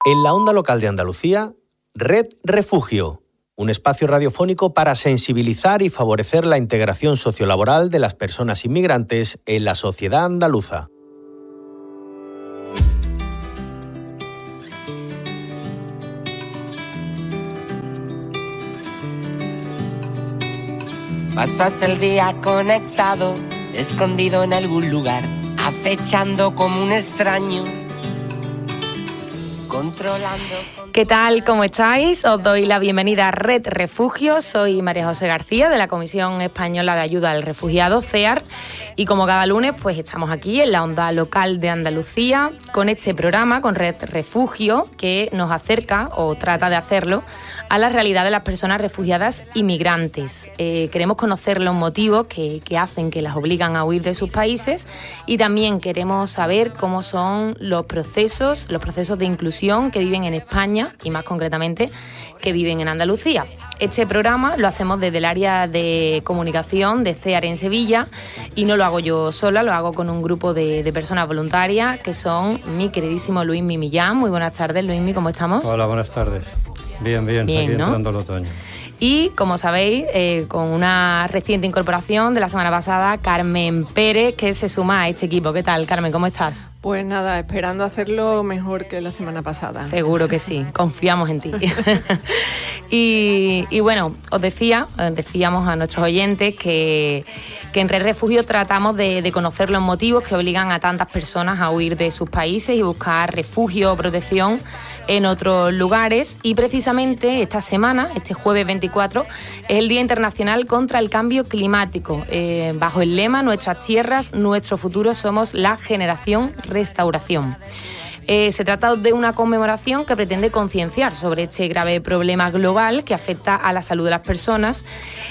En la onda local de Andalucía, Red Refugio, un espacio radiofónico para sensibilizar y favorecer la integración sociolaboral de las personas inmigrantes en la sociedad andaluza. Pasas el día conectado, escondido en algún lugar, acechando como un extraño, controlando... ¿Qué tal? ¿Cómo estáis? Os doy la bienvenida a Red Refugio. Soy María José García, de la Comisión Española de Ayuda al Refugiado, CEAR, y como cada lunes, pues estamos aquí en la onda local de Andalucía con este programa, con Red Refugio, que nos acerca, o trata de hacerlo, a la realidad de las personas refugiadas inmigrantes. Queremos conocer los motivos que hacen, que las obligan a huir de sus países, y también queremos saber cómo son los procesos de inclusión que viven en España y más concretamente que viven en Andalucía. Este programa lo hacemos desde el área de comunicación de CEAR en Sevilla y no lo hago yo sola, lo hago con un grupo de personas voluntarias que son mi queridísimo Luismi Millán. Muy buenas tardes, Luismi, ¿cómo estamos? Hola, buenas tardes. Bien, aquí, ¿no? Entrando el otoño. Y, como sabéis, con una reciente incorporación de la semana pasada, Carmen Pérez, que se suma a este equipo. ¿Qué tal, Carmen? ¿Cómo estás? Pues nada, esperando hacerlo mejor que la semana pasada. Seguro que sí, confiamos en ti. y bueno, decíamos a nuestros oyentes que en Red Refugio tratamos de conocer los motivos que obligan a tantas personas a huir de sus países y buscar refugio o protección en otros lugares. Y precisamente esta semana, este jueves 24, es el Día Internacional contra el Cambio Climático. Bajo el lema Nuestras tierras, nuestro futuro, somos la generación restauración. Se trata de una conmemoración que pretende concienciar sobre este grave problema global que afecta a la salud de las personas,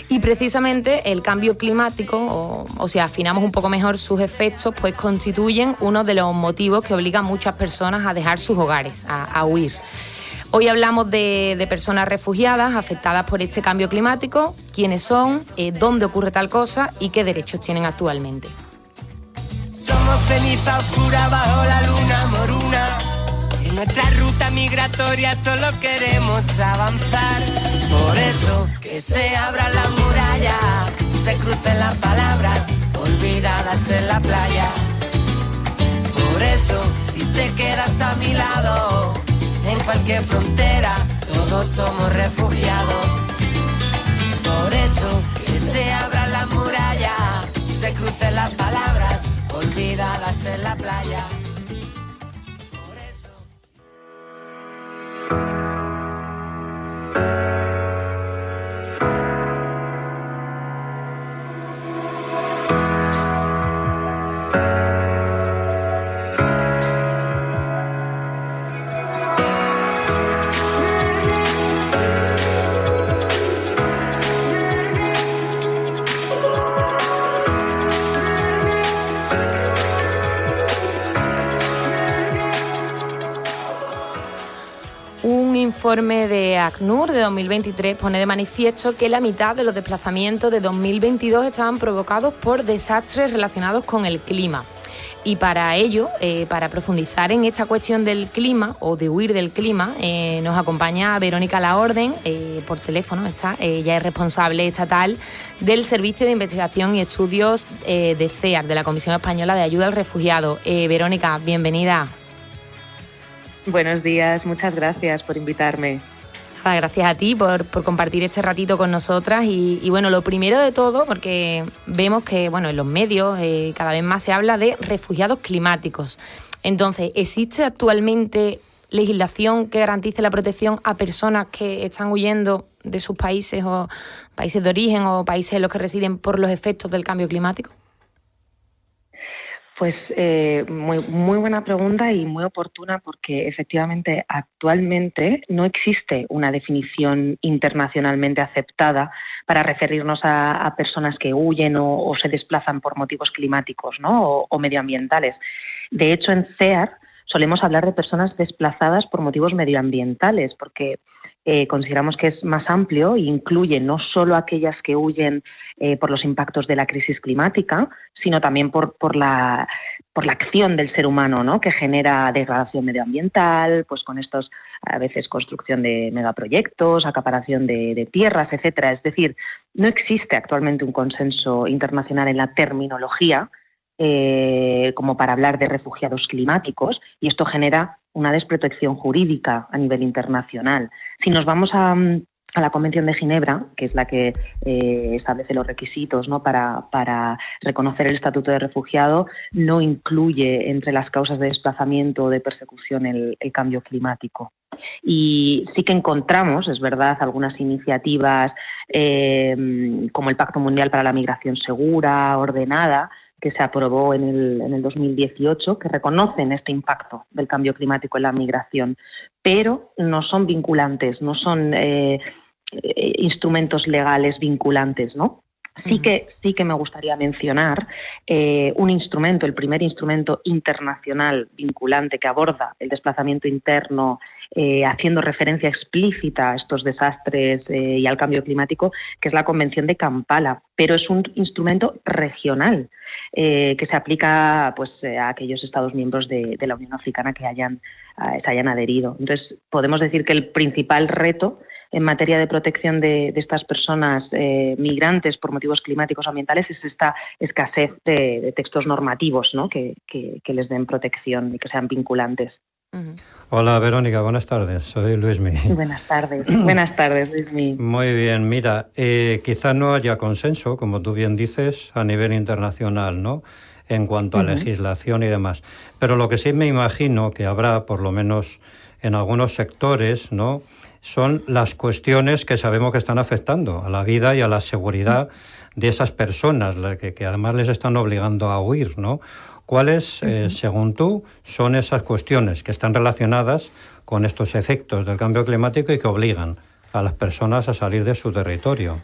y precisamente el cambio climático, o si afinamos un poco mejor sus efectos, pues constituyen uno de los motivos que obligan a muchas personas a dejar sus hogares, a huir. Hoy hablamos de personas refugiadas afectadas por este cambio climático, quiénes son, dónde ocurre tal cosa y qué derechos tienen actualmente. Somos ceniza oscura bajo la luna moruna. En nuestra ruta migratoria solo queremos avanzar. Por eso que se abra la muralla, se crucen las palabras olvidadas en la playa. Por eso si te quedas a mi lado, en cualquier frontera todos somos refugiados. Por eso que se abra la muralla, se crucen las palabras olvidadas en la playa. Un informe de ACNUR de 2023 pone de manifiesto que la mitad de los desplazamientos de 2022 estaban provocados por desastres relacionados con el clima. Y para ello, para profundizar en esta cuestión del clima o de huir del clima, nos acompaña Verónica Laorden, por teléfono está. Ella es responsable estatal del Servicio de Investigación y Estudios de CEAR, de la Comisión Española de Ayuda al Refugiado. Verónica, bienvenida. Buenos días, muchas gracias por invitarme. Gracias a ti por compartir este ratito con nosotras y bueno, lo primero de todo, porque vemos que bueno, en los medios cada vez más se habla de refugiados climáticos. Entonces, ¿existe actualmente legislación que garantice la protección a personas que están huyendo de sus países o países de origen o países en los que residen por los efectos del cambio climático? Pues muy buena pregunta y muy oportuna, porque efectivamente actualmente no existe una definición internacionalmente aceptada para referirnos a personas que huyen o se desplazan por motivos climáticos, ¿no? o medioambientales. De hecho, en CEAR solemos hablar de personas desplazadas por motivos medioambientales, porque consideramos que es más amplio e incluye no solo aquellas que huyen por los impactos de la crisis climática, sino también por la acción del ser humano, ¿no?, que genera degradación medioambiental, pues con estos, a veces, construcción de megaproyectos, acaparación de tierras, etcétera. Es decir, no existe actualmente un consenso internacional en la terminología como para hablar de refugiados climáticos, y esto genera una desprotección jurídica a nivel internacional. Si nos vamos a la Convención de Ginebra, que es la que establece los requisitos, ¿no?, para reconocer el estatuto de refugiado, no incluye entre las causas de desplazamiento o de persecución el cambio climático. Y sí que encontramos, es verdad, algunas iniciativas como el Pacto Mundial para la Migración Segura, Ordenada, que se aprobó en el 2018, que reconocen este impacto del cambio climático en la migración, pero no son vinculantes, no son instrumentos legales vinculantes, ¿no? Sí que me gustaría mencionar un instrumento, el primer instrumento internacional vinculante que aborda el desplazamiento interno, haciendo referencia explícita a estos desastres y al cambio climático, que es la Convención de Kampala, pero es un instrumento regional que se aplica, pues, a aquellos Estados miembros de la Unión Africana que se hayan adherido. Entonces, podemos decir que el principal reto en materia de protección de estas personas migrantes por motivos climáticos o ambientales es esta escasez de textos normativos, ¿no?, que les den protección y que sean vinculantes. Hola, Verónica, buenas tardes. Soy Luismi. Buenas tardes. Buenas tardes, Luismi. Muy bien, mira, quizás no haya consenso, como tú bien dices, a nivel internacional, ¿no?, en cuanto a legislación y demás. Pero lo que sí me imagino que habrá, por lo menos en algunos sectores, ¿no?, son las cuestiones que sabemos que están afectando a la vida y a la seguridad de esas personas, que además les están obligando a huir, ¿no? ¿Cuáles, según tú, son esas cuestiones que están relacionadas con estos efectos del cambio climático y que obligan a las personas a salir de su territorio?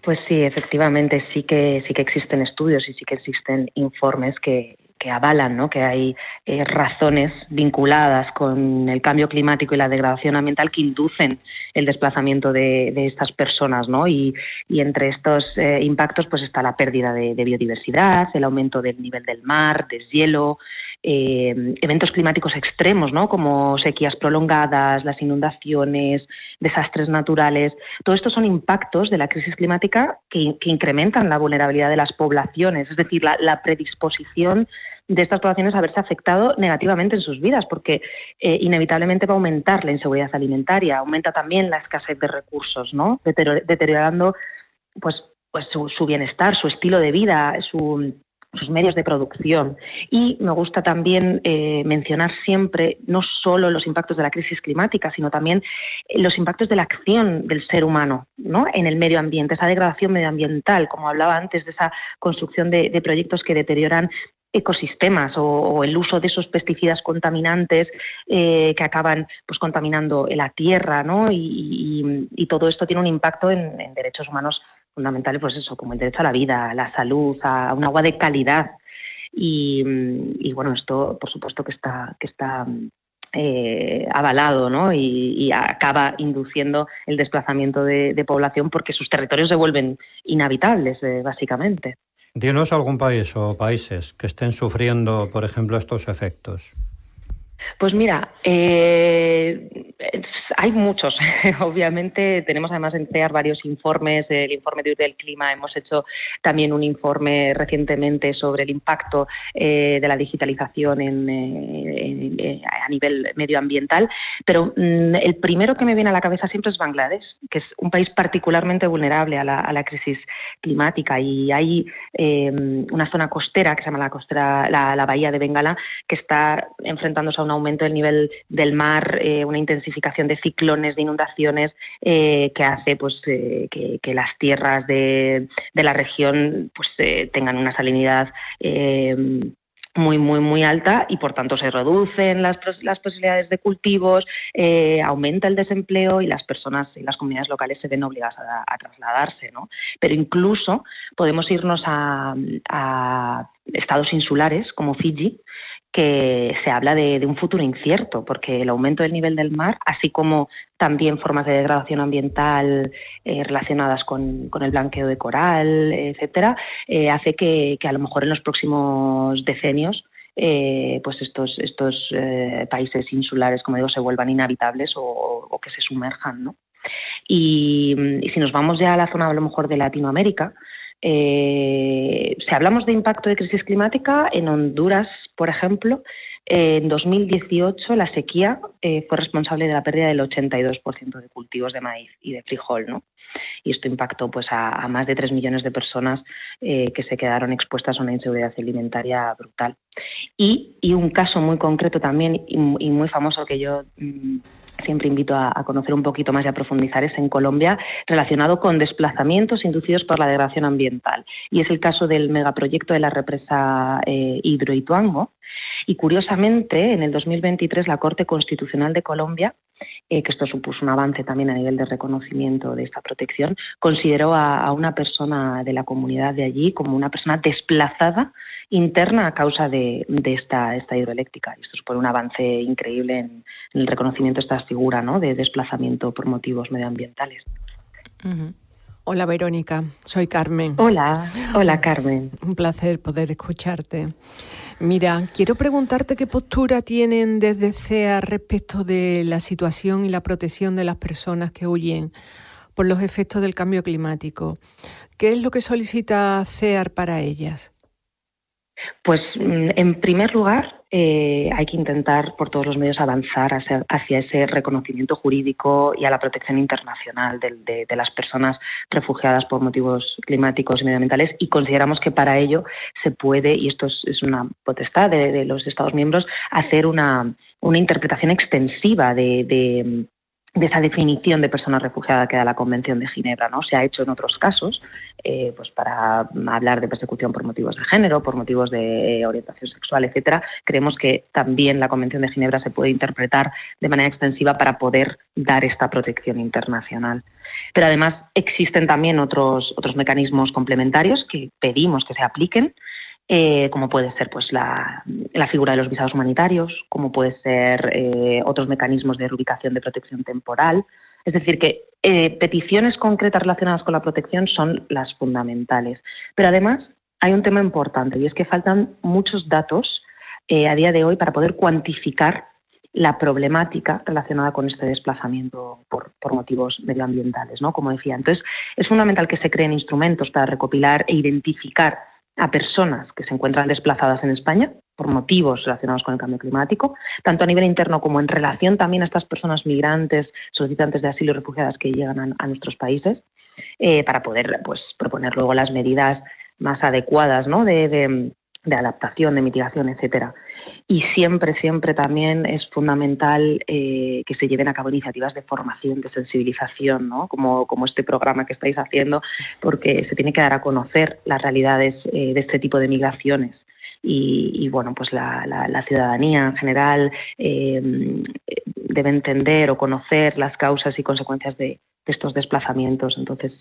Pues sí, efectivamente, sí que existen estudios y sí que existen informes que avalan, ¿no?, que hay razones vinculadas con el cambio climático y la degradación ambiental que inducen el desplazamiento de estas personas, ¿no? Y entre estos impactos, pues, está la pérdida de biodiversidad, el aumento del nivel del mar, deshielo, eventos climáticos extremos, ¿no?, como sequías prolongadas, las inundaciones, desastres naturales. Todo esto son impactos de la crisis climática que incrementan la vulnerabilidad de las poblaciones, es decir, la predisposición de estas poblaciones a verse afectado negativamente en sus vidas, porque inevitablemente va a aumentar la inseguridad alimentaria, aumenta también la escasez de recursos, ¿no?, deteriorando pues su bienestar, su estilo de vida, sus medios de producción. Y me gusta también mencionar siempre no solo los impactos de la crisis climática, sino también los impactos de la acción del ser humano, ¿no?, en el medio ambiente, esa degradación medioambiental, como hablaba antes, de esa construcción de proyectos que deterioran ecosistemas o el uso de esos pesticidas contaminantes que acaban, pues, contaminando la tierra, ¿no? Y todo esto tiene un impacto en derechos humanos fundamentales, pues eso, como el derecho a la vida, a la salud, a un agua de calidad. Y bueno, esto por supuesto que está avalado, ¿no? Y acaba induciendo el desplazamiento de población porque sus territorios se vuelven inhabitables, básicamente. Dinos algún país o países que estén sufriendo, por ejemplo, estos efectos. Pues mira, hay muchos. Obviamente tenemos además en CEAR varios informes, el informe del clima, hemos hecho también un informe recientemente sobre el impacto de la digitalización a nivel medioambiental, pero el primero que me viene a la cabeza siempre es Bangladesh, que es un país particularmente vulnerable a la crisis climática, y hay una zona costera que se llama la Bahía de Bengala, que está enfrentándose a un aumento del nivel del mar, una intensificación de ciclones, de inundaciones, que hace pues que las tierras de la región pues tengan una salinidad muy, muy, muy alta, y por tanto se reducen las posibilidades de cultivos, aumenta el desempleo y las personas y las comunidades locales se ven obligadas a trasladarse, ¿no? Pero incluso podemos irnos a estados insulares como Fiji, que se habla de un futuro incierto, porque el aumento del nivel del mar, así como también formas de degradación ambiental relacionadas con el blanqueo de coral, etcétera, hace que a lo mejor en los próximos decenios pues estos países insulares, como digo, se vuelvan inhabitables o que se sumerjan, ¿no? Y si nos vamos ya a la zona a lo mejor de Latinoamérica, si hablamos de impacto de crisis climática, en Honduras, por ejemplo, en 2018 la sequía fue responsable de la pérdida del 82% de cultivos de maíz y de frijol, ¿no? Y esto impactó pues a más de 3 millones de personas que se quedaron expuestas a una inseguridad alimentaria brutal. Y un caso muy concreto también y muy famoso que yo siempre invito a conocer un poquito más y a profundizar es en Colombia, relacionado con desplazamientos inducidos por la degradación ambiental. Y es el caso del megaproyecto de la represa Hidroituango. Y curiosamente, en el 2023 la Corte Constitucional de Colombia, que esto supuso un avance también a nivel de reconocimiento de esta protección, consideró a una persona de la comunidad de allí como una persona desplazada interna a causa de esta hidroeléctrica. Y esto supone un avance increíble en el reconocimiento de esta figura, ¿no?, de desplazamiento por motivos medioambientales. Uh-huh. Hola Verónica, soy Carmen. Hola Carmen. Un placer poder escucharte. Mira, quiero preguntarte qué postura tienen desde CEAR respecto de la situación y la protección de las personas que huyen por los efectos del cambio climático. ¿Qué es lo que solicita CEAR para ellas? Pues en primer lugar hay que intentar por todos los medios avanzar hacia ese reconocimiento jurídico y a la protección internacional de las personas refugiadas por motivos climáticos y medioambientales, y consideramos que para ello se puede, y esto es una potestad de los Estados miembros, hacer una interpretación extensiva de esa definición de persona refugiada que da la Convención de Ginebra, ¿no? Se ha hecho en otros casos, pues para hablar de persecución por motivos de género, por motivos de orientación sexual, etcétera. Creemos que también la Convención de Ginebra se puede interpretar de manera extensiva para poder dar esta protección internacional. Pero además existen también otros mecanismos complementarios que pedimos que se apliquen, como puede ser pues la figura de los visados humanitarios, como puede ser otros mecanismos de reubicación de protección temporal. Es decir, que peticiones concretas relacionadas con la protección son las fundamentales. Pero además hay un tema importante, y es que faltan muchos datos a día de hoy para poder cuantificar la problemática relacionada con este desplazamiento por motivos medioambientales, ¿no? Como decía. Entonces, es fundamental que se creen instrumentos para recopilar e identificar a personas que se encuentran desplazadas en España por motivos relacionados con el cambio climático, tanto a nivel interno como en relación también a estas personas migrantes, solicitantes de asilo y refugiadas que llegan a nuestros países, para poder pues proponer luego las medidas más adecuadas, ¿no?, de adaptación, de mitigación, etcétera. Y siempre también es fundamental que se lleven a cabo iniciativas de formación, de sensibilización, ¿no?, como este programa que estáis haciendo, porque se tiene que dar a conocer las realidades de este tipo de migraciones. Y bueno, pues la ciudadanía en general debe entender o conocer las causas y consecuencias de estos desplazamientos. Entonces,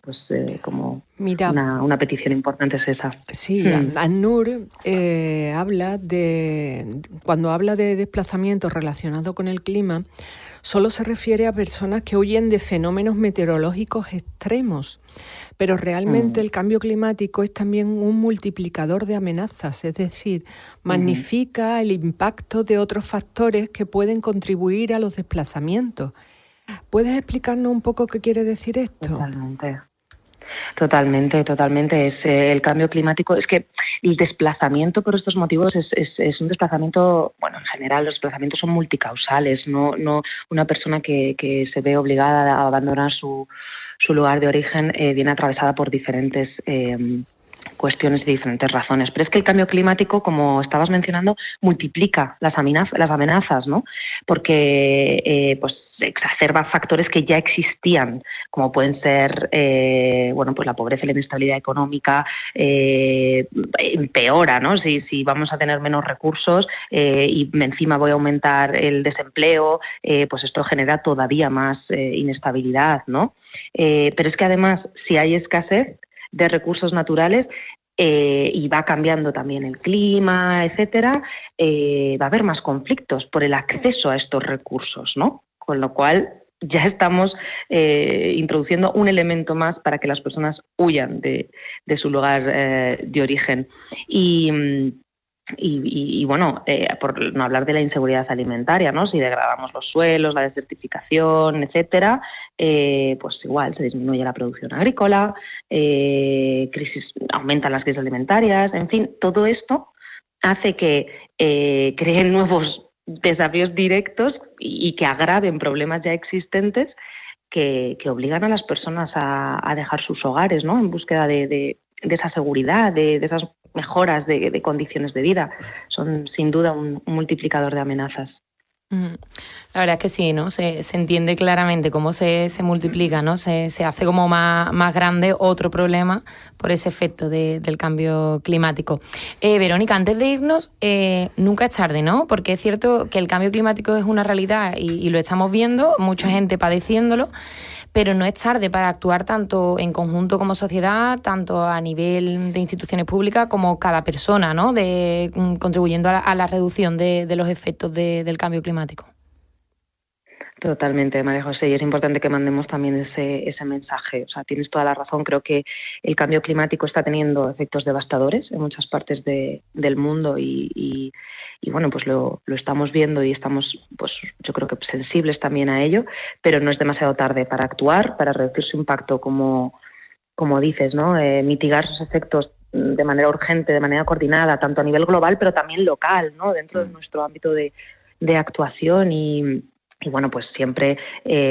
pues como mira, una petición importante es esa. Sí, ACNUR cuando habla de desplazamientos relacionados con el clima, solo se refiere a personas que huyen de fenómenos meteorológicos extremos, pero realmente el cambio climático es también un multiplicador de amenazas, es decir, magnifica el impacto de otros factores que pueden contribuir a los desplazamientos. ¿Puedes explicarnos un poco qué quiere decir esto? Totalmente. Es el cambio climático. Es que el desplazamiento por estos motivos es un desplazamiento, bueno, en general los desplazamientos son multicausales. No una persona que se ve obligada a abandonar su lugar de origen viene atravesada por diferentes cuestiones y diferentes razones. Pero es que el cambio climático, como estabas mencionando, multiplica las amenazas, ¿no? Porque pues exacerba factores que ya existían, como pueden ser pues la pobreza y la inestabilidad económica, empeora, ¿no? Si vamos a tener menos recursos y encima voy a aumentar el desempleo, pues esto genera todavía más inestabilidad, ¿no? Pero es que además, si hay escasez de recursos naturales, y va cambiando también el clima, etcétera, va a haber más conflictos por el acceso a estos recursos, ¿no? Con lo cual ya estamos introduciendo un elemento más para que las personas huyan de su lugar de origen. Y bueno, por no hablar de la inseguridad alimentaria, ¿no? Si degradamos los suelos, la desertificación, etcétera, pues igual se disminuye la producción agrícola, aumentan las crisis alimentarias, en fin, todo esto hace que creen nuevos desafíos directos y que agraven problemas ya existentes que obligan a las personas a dejar sus hogares, ¿no? En búsqueda de esa seguridad, de esas mejoras de condiciones de vida. Son sin duda un multiplicador de amenazas. La verdad es que sí, ¿no? Se entiende claramente cómo se multiplica, ¿no? Se hace como más grande otro problema por ese efecto del cambio climático. Verónica, antes de irnos, nunca es tarde, ¿no? Porque es cierto que el cambio climático es una realidad y lo estamos viendo, mucha gente padeciéndolo, pero no es tarde para actuar tanto en conjunto como sociedad, tanto a nivel de instituciones públicas como cada persona, ¿no? Contribuyendo a la reducción de los efectos del cambio climático. Totalmente, María José, y es importante que mandemos también ese mensaje. O sea, tienes toda la razón. Creo que el cambio climático está teniendo efectos devastadores en muchas partes del mundo y bueno, pues lo estamos viendo y estamos, pues yo creo que sensibles también a ello, pero no es demasiado tarde para actuar, para reducir su impacto, como dices, ¿no? Mitigar sus efectos de manera urgente, de manera coordinada, tanto a nivel global, pero también local, ¿no? Dentro de nuestro ámbito de actuación y bueno, pues siempre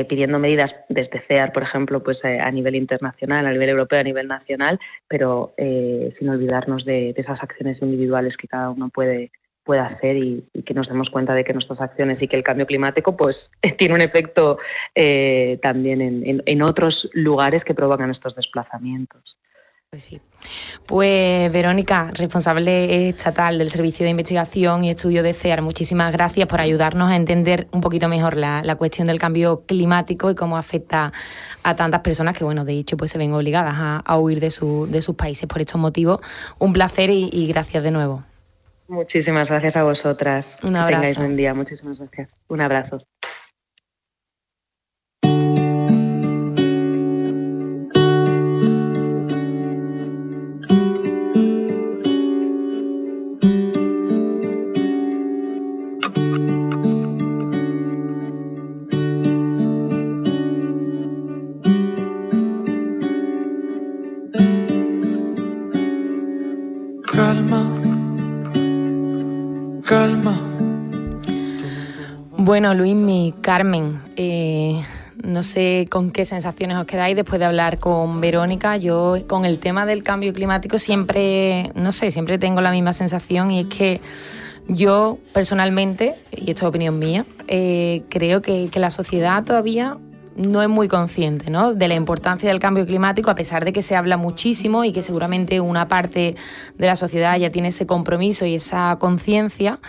pidiendo medidas desde CEAR, por ejemplo, pues a nivel internacional, a nivel europeo, a nivel nacional, pero sin olvidarnos de esas acciones individuales que cada uno puede hacer y que nos demos cuenta de que nuestras acciones y que el cambio climático pues tiene un efecto también en otros lugares que provocan estos desplazamientos. Pues sí. Pues Verónica, responsable estatal del Servicio de Investigación y Estudio de CEAR, muchísimas gracias por ayudarnos a entender un poquito mejor la cuestión del cambio climático y cómo afecta a tantas personas que, bueno, de hecho, pues se ven obligadas a huir de sus países por estos motivos. Un placer y gracias de nuevo. Muchísimas gracias a vosotras. Un abrazo. Que tengáis buen día. Muchísimas gracias. Un abrazo. Bueno, Luismi, Carmen, no sé con qué sensaciones os quedáis después de hablar con Verónica. Yo con el tema del cambio climático siempre tengo la misma sensación, y es que yo personalmente, y esto es opinión mía, creo que la sociedad todavía no es muy consciente, ¿no?, de la importancia del cambio climático, a pesar de que se habla muchísimo y que seguramente una parte de la sociedad ya tiene ese compromiso y esa conciencia,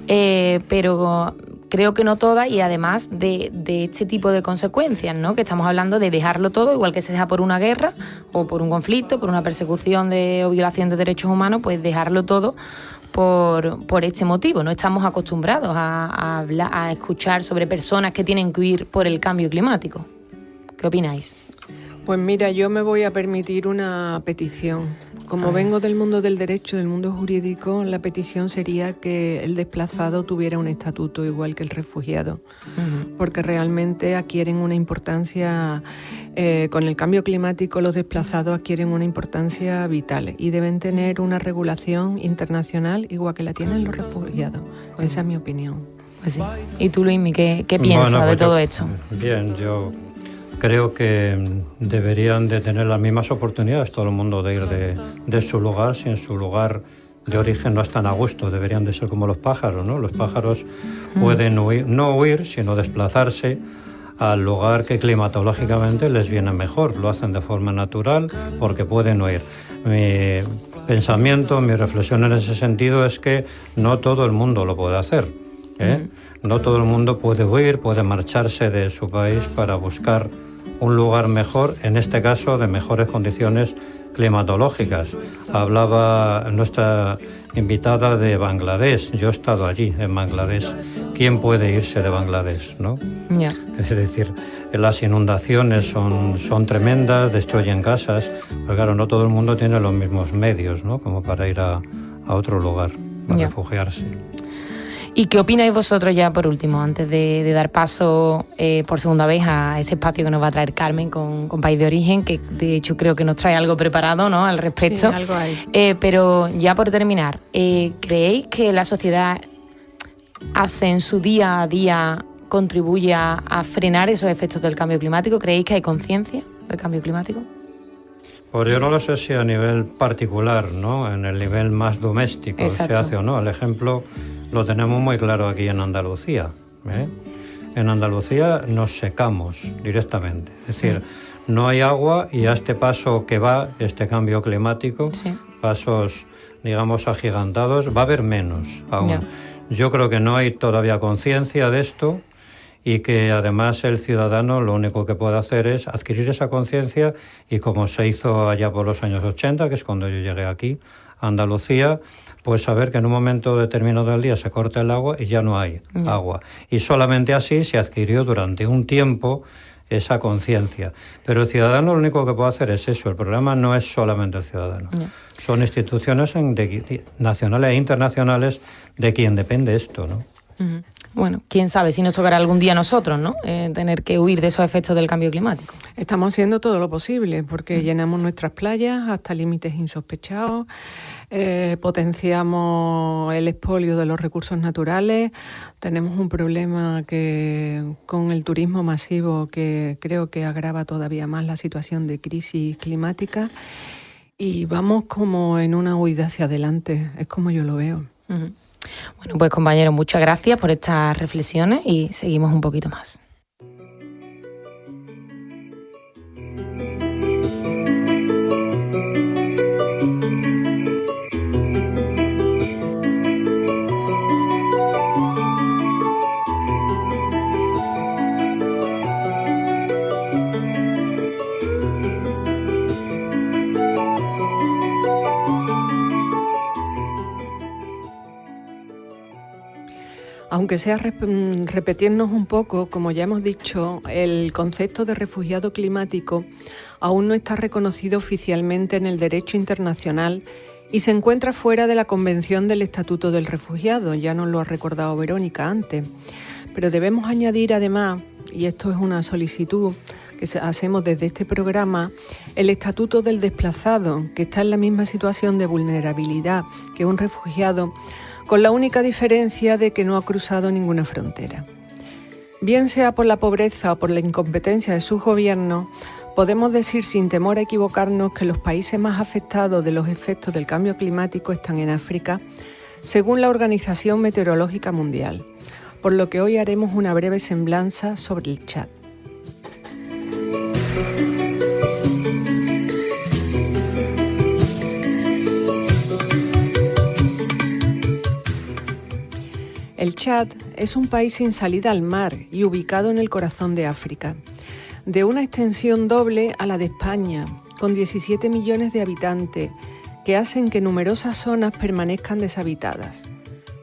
pero creo que no toda, y además de este tipo de consecuencias, ¿no?, que estamos hablando de dejarlo todo, igual que se deja por una guerra o por un conflicto, por una persecución o violación de derechos humanos, pues dejarlo todo por este motivo. No estamos acostumbrados a escuchar sobre personas que tienen que huir por el cambio climático. ¿Qué opináis? Pues mira, yo me voy a permitir una petición. Como vengo del mundo del derecho, del mundo jurídico, la petición sería que el desplazado tuviera un estatuto igual que el refugiado, porque realmente adquieren una importancia, con el cambio climático los desplazados adquieren una importancia vital y deben tener una regulación internacional igual que la tienen los refugiados. Esa es mi opinión. Pues sí. ¿Y tú, Luismi, qué piensas de todo esto? Bien, yo creo que deberían de tener las mismas oportunidades todo el mundo de ir de su lugar. Si en su lugar de origen no están a gusto, deberían de ser como los pájaros, ¿no? Los pájaros pueden huir, no huir, sino desplazarse al lugar que climatológicamente les viene mejor. Lo hacen de forma natural porque pueden huir. Mi pensamiento, mi reflexión en ese sentido es que no todo el mundo lo puede hacer, ¿eh? No todo el mundo puede huir, puede marcharse de su país para buscar un lugar mejor, en este caso de mejores condiciones climatológicas. Hablaba nuestra invitada de Bangladesh. Yo he estado allí, en Bangladesh. ¿Quién puede irse de Bangladesh, no? Yeah. Es decir, las inundaciones son tremendas, destruyen casas. Pero claro, no todo el mundo tiene los mismos medios, ¿no? Como para ir a otro lugar, para refugiarse. ¿Y qué opináis vosotros ya por último, antes de dar paso por segunda vez a ese espacio que nos va a traer Carmen con País de Origen, que de hecho creo que nos trae algo preparado, ¿no?, al respecto? Sí, algo hay. Pero ya por terminar, ¿creéis que la sociedad hace en su día a día, contribuye a frenar esos efectos del cambio climático? ¿Creéis que hay conciencia del cambio climático? Pues yo no lo sé si a nivel particular, ¿no?, en el nivel más doméstico. Exacto. Se hace o no. El ejemplo lo tenemos muy claro aquí en Andalucía, ¿eh? En Andalucía nos secamos directamente. Es decir, no hay agua y a este paso que va, este cambio climático, pasos, digamos, agigantados, va a haber menos aún. Yeah. Yo creo que no hay todavía conciencia de esto y que además el ciudadano lo único que puede hacer es adquirir esa conciencia y como se hizo allá por los años 80, que es cuando yo llegué aquí, a Andalucía, pues saber que en un momento determinado del día se corta el agua y ya no hay agua. Y solamente así se adquirió durante un tiempo esa conciencia. Pero el ciudadano lo único que puede hacer es eso. El problema no es solamente el ciudadano. Son instituciones nacionales e internacionales de quien depende esto, ¿no? Bueno, quién sabe si nos tocará algún día a nosotros, ¿no?, tener que huir de esos efectos del cambio climático. Estamos haciendo todo lo posible porque llenamos nuestras playas hasta límites insospechados, potenciamos el expolio de los recursos naturales, tenemos un problema con el turismo masivo que creo que agrava todavía más la situación de crisis climática y vamos como en una huida hacia adelante, es como yo lo veo. Bueno, pues compañeros, muchas gracias por estas reflexiones y seguimos un poquito más. Aunque sea repetirnos un poco, como ya hemos dicho, el concepto de refugiado climático aún no está reconocido oficialmente en el derecho internacional y se encuentra fuera de la Convención del Estatuto del Refugiado, ya nos lo ha recordado Verónica antes. Pero debemos añadir además, y esto es una solicitud que hacemos desde este programa, el Estatuto del Desplazado, que está en la misma situación de vulnerabilidad que un refugiado, con la única diferencia de que no ha cruzado ninguna frontera. Bien sea por la pobreza o por la incompetencia de sus gobiernos, podemos decir sin temor a equivocarnos que los países más afectados de los efectos del cambio climático están en África, según la Organización Meteorológica Mundial, por lo que hoy haremos una breve semblanza sobre el Chad. El Chad es un país sin salida al mar y ubicado en el corazón de África, de una extensión doble a la de España, con 17 millones de habitantes, que hacen que numerosas zonas permanezcan deshabitadas.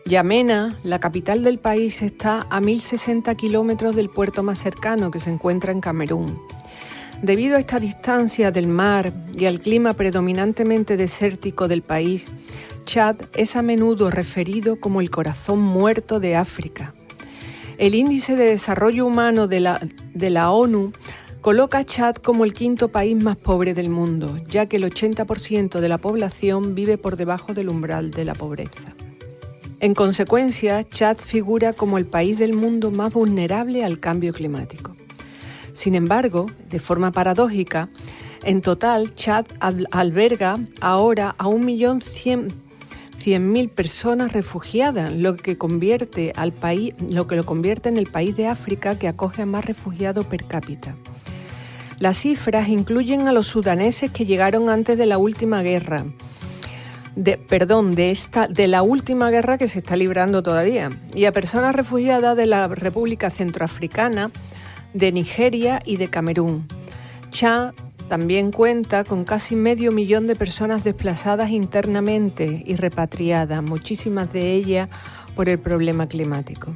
Yamena, la capital del país, está a 1.060 kilómetros del puerto más cercano, que se encuentra en Camerún. Debido a esta distancia del mar y al clima predominantemente desértico del país, Chad es a menudo referido como el corazón muerto de África. El Índice de Desarrollo Humano de la ONU coloca a Chad como el quinto país más pobre del mundo, ya que el 80% de la población vive por debajo del umbral de la pobreza. En consecuencia, Chad figura como el país del mundo más vulnerable al cambio climático. Sin embargo, de forma paradójica, en total, Chad alberga ahora a 1.100.000 personas refugiadas, lo que lo convierte en el país de África que acoge a más refugiados per cápita. Las cifras incluyen a los sudaneses que llegaron antes de la última guerra, de la última guerra que se está librando todavía, y a personas refugiadas de la República Centroafricana, de Nigeria y de Camerún. Chad También cuenta con casi 500.000 de personas desplazadas internamente y repatriadas, muchísimas de ellas por el problema climático.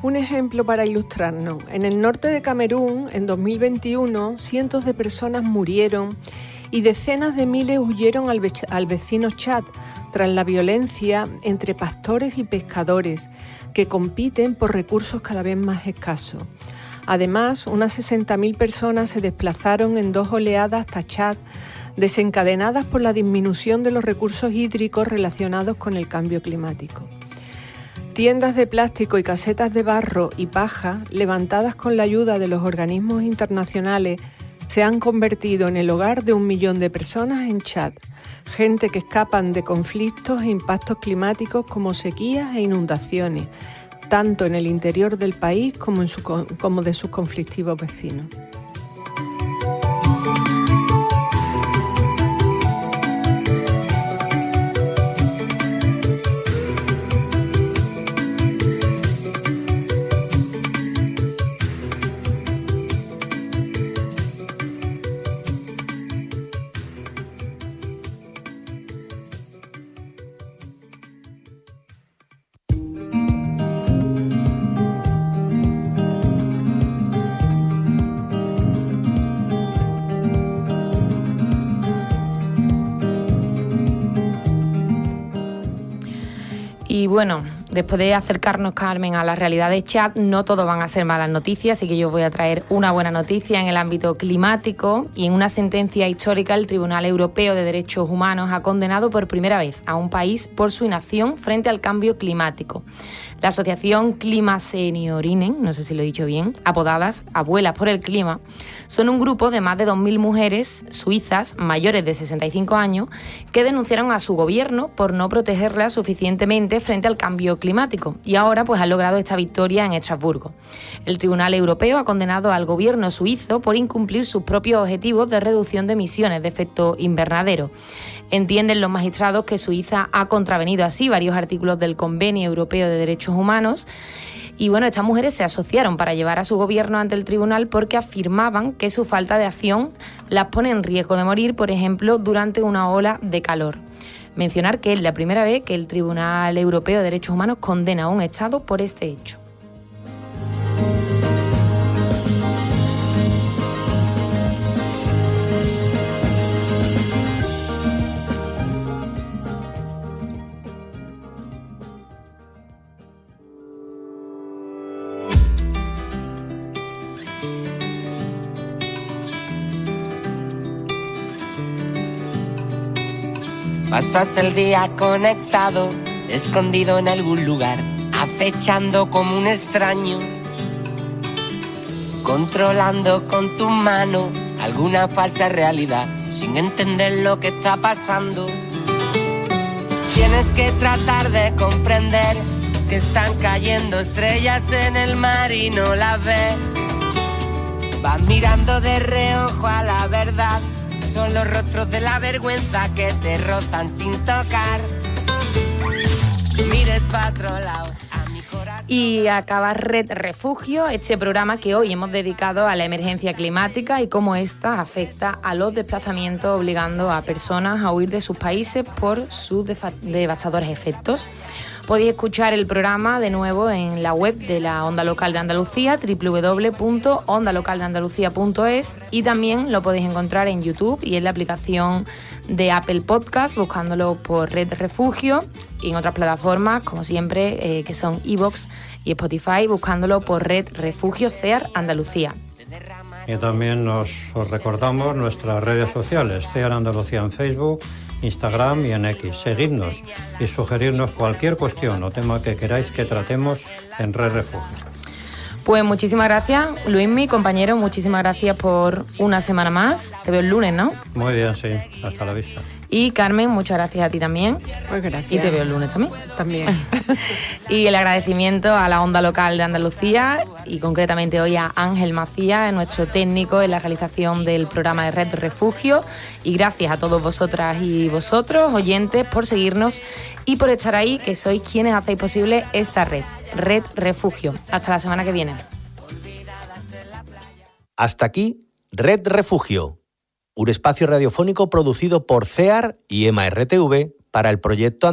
Un ejemplo para ilustrarnos. En el norte de Camerún, en 2021, cientos de personas murieron y decenas de miles huyeron al vecino Chad tras la violencia entre pastores y pescadores que compiten por recursos cada vez más escasos. Además, unas 60.000 personas se desplazaron en 2 oleadas hasta Chad, desencadenadas por la disminución de los recursos hídricos relacionados con el cambio climático. Tiendas de plástico y casetas de barro y paja, levantadas con la ayuda de los organismos internacionales, se han convertido en el hogar de 1 millón de personas en Chad, gente que escapan de conflictos e impactos climáticos como sequías e inundaciones, tanto en el interior del país como de sus conflictivos vecinos. Y bueno, después de acercarnos, Carmen, a la realidad de Chad, no todo van a ser malas noticias, así que yo voy a traer una buena noticia en el ámbito climático. Y en una sentencia histórica, el Tribunal Europeo de Derechos Humanos ha condenado por primera vez a un país por su inacción frente al cambio climático. La asociación Clima Seniorinen, no sé si lo he dicho bien, apodadas Abuelas por el Clima, son un grupo de más de 2.000 mujeres suizas mayores de 65 años que denunciaron a su gobierno por no protegerlas suficientemente frente al cambio climático y ahora pues han logrado esta victoria en Estrasburgo. El Tribunal Europeo ha condenado al gobierno suizo por incumplir sus propios objetivos de reducción de emisiones de efecto invernadero. Entienden los magistrados que Suiza ha contravenido así varios artículos del Convenio Europeo de Derechos Humanos. Y bueno, estas mujeres se asociaron para llevar a su gobierno ante el tribunal porque afirmaban que su falta de acción las pone en riesgo de morir, por ejemplo, durante una ola de calor. Mencionar que es la primera vez que el Tribunal Europeo de Derechos Humanos condena a un Estado por este hecho. Pasas el día conectado, escondido en algún lugar, acechando como un extraño, controlando con tu mano alguna falsa realidad, sin entender lo que está pasando. Tienes que tratar de comprender que están cayendo estrellas en el mar y no las ves. Vas mirando de reojo a la verdad. Son los rostros de la vergüenza que te rozan sin tocar. Mires para otro lado. Y acaba Red Refugio, este programa que hoy hemos dedicado a la emergencia climática y cómo esta afecta a los desplazamientos, obligando a personas a huir de sus países por sus devastadores efectos. Podéis escuchar el programa de nuevo en la web de la Onda Local de Andalucía, www.ondalocaldeandalucía.es, y también lo podéis encontrar en YouTube y en la aplicación de Apple Podcast, buscándolo por Red Refugio, y en otras plataformas, como siempre, que son iVoox y Spotify, buscándolo por Red Refugio CEAR Andalucía. Y también os recordamos nuestras redes sociales, CEAR Andalucía en Facebook, Instagram y en X. Seguidnos y sugerirnos cualquier cuestión o tema que queráis que tratemos en Red Refugio. Pues muchísimas gracias, Luismi, compañero, muchísimas gracias por una semana más. Te veo el lunes, ¿no? Muy bien, sí. Hasta la vista. Y Carmen, muchas gracias a ti también. Pues gracias. Y te veo el lunes también. También. Y el agradecimiento a la Onda Local de Andalucía y concretamente hoy a Ángel Macías, nuestro técnico en la realización del programa de Red Refugio. Y gracias a todos vosotras y vosotros, oyentes, por seguirnos y por estar ahí, que sois quienes hacéis posible esta red, Red Refugio. Hasta la semana que viene. Hasta aquí, Red Refugio, un espacio radiofónico producido por CEAR y EMA RTV para el proyecto